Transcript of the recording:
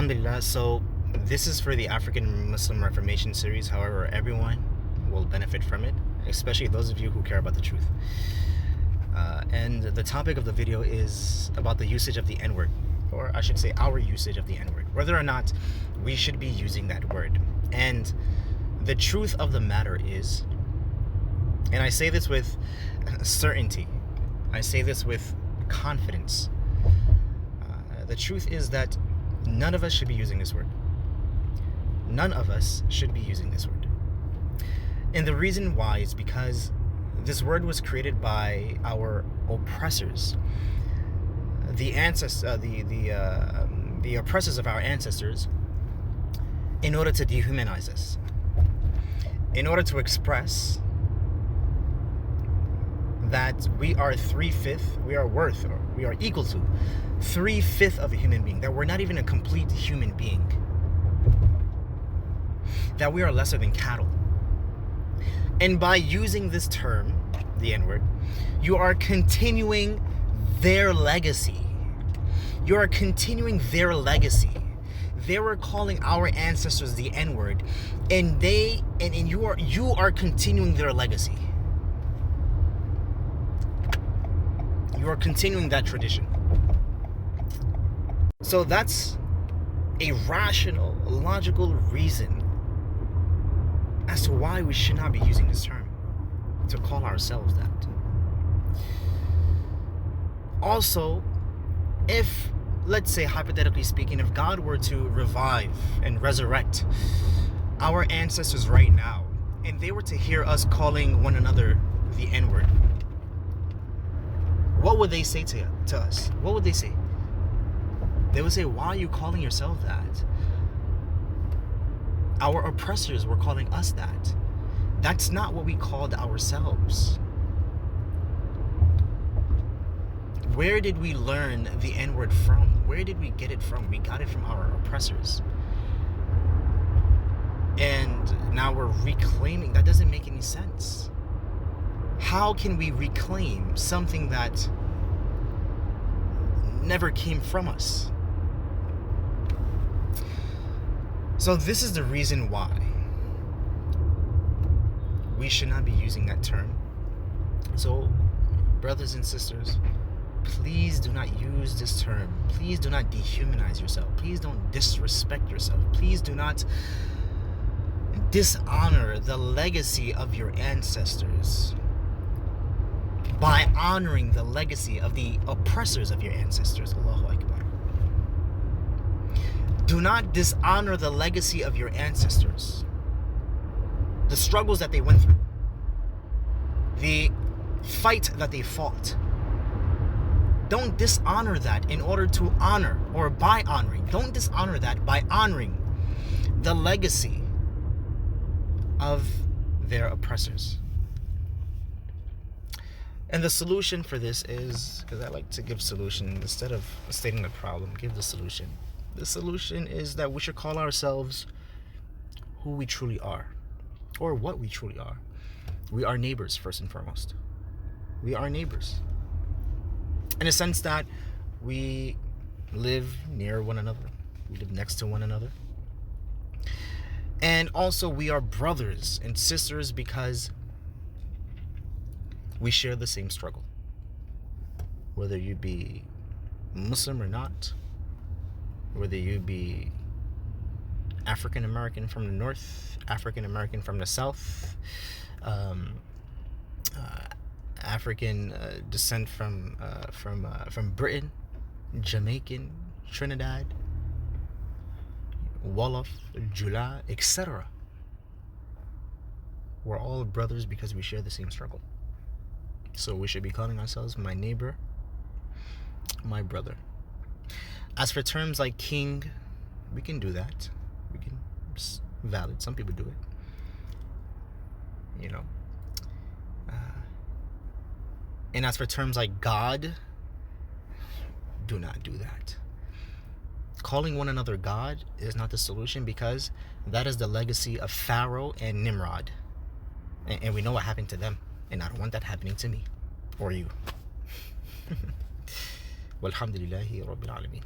Alhamdulillah. So this is for the African Muslim Reformation series. However, everyone will benefit from it, especially those of you who care about the truth. And the topic of the video is about the usage of the N-word, or I should say our usage of the N-word, whether or not we should be using that word. And the truth of the matter is, and I say this with certainty, I say this with confidence, the truth is that none of us should be using this word. None of us should be using this word. And the reason why is because this word was created by our oppressors, the oppressors of our ancestors, in order to dehumanize us, in order to express that we are 3/5, we are equal to 3/5 of a human being, that we're not even a complete human being, that we are lesser than cattle. And by using this term, the N-word, you are continuing their legacy. You are continuing their legacy. They were calling our ancestors the N-word, and you are continuing their legacy. You are continuing that tradition. So that's a rational, logical reason as to why we should not be using this term, to call ourselves that. Also, if, let's say, hypothetically speaking, if God were to revive and resurrect our ancestors right now, and they were to hear us calling one another the N-word, what would they say to us? What would they say? They would say, why are you calling yourself that? Our oppressors were calling us that. That's not what we called ourselves. Where did we learn the N-word from? Where did we get it from? We got it from our oppressors. And now we're reclaiming. That doesn't make any sense. How can we reclaim something that never came from us? So this is the reason why we should not be using that term. So, brothers and sisters, please do not use this term. Please do not dehumanize yourself. Please don't disrespect yourself. Please do not dishonor the legacy of your ancestors by honoring the legacy of the oppressors of your ancestors. Allahu Akbar. Do not dishonor the legacy of your ancestors, the struggles that they went through, the fight that they fought. Don't dishonor that in order to honor, or by honoring. Don't dishonor that by honoring the legacy of their oppressors. And the solution for this is, because I like to give solution instead of stating the problem, give the solution. The solution is that we should call ourselves who we truly are, or what we truly are. We are neighbors, first and foremost. We are neighbors, in a sense that we live near one another. We live next to one another. And also we are brothers and sisters because we share the same struggle. Whether you be Muslim or not, whether you be African American from the north, African American from the south, African descent from Britain, Jamaican, Trinidad, Wolof, Jula, etc. We're all brothers because we share the same struggle. So we should be calling ourselves my neighbor, my brother. As for terms like king, we can do that. We can, it's valid. Some people do it. You know. And as for terms like God, do not do that. Calling one another God is not the solution, because that is the legacy of Pharaoh and Nimrod. And we know what happened to them. And I don't want that happening to me or you. Walhamdulillahi Rabbil Alameen.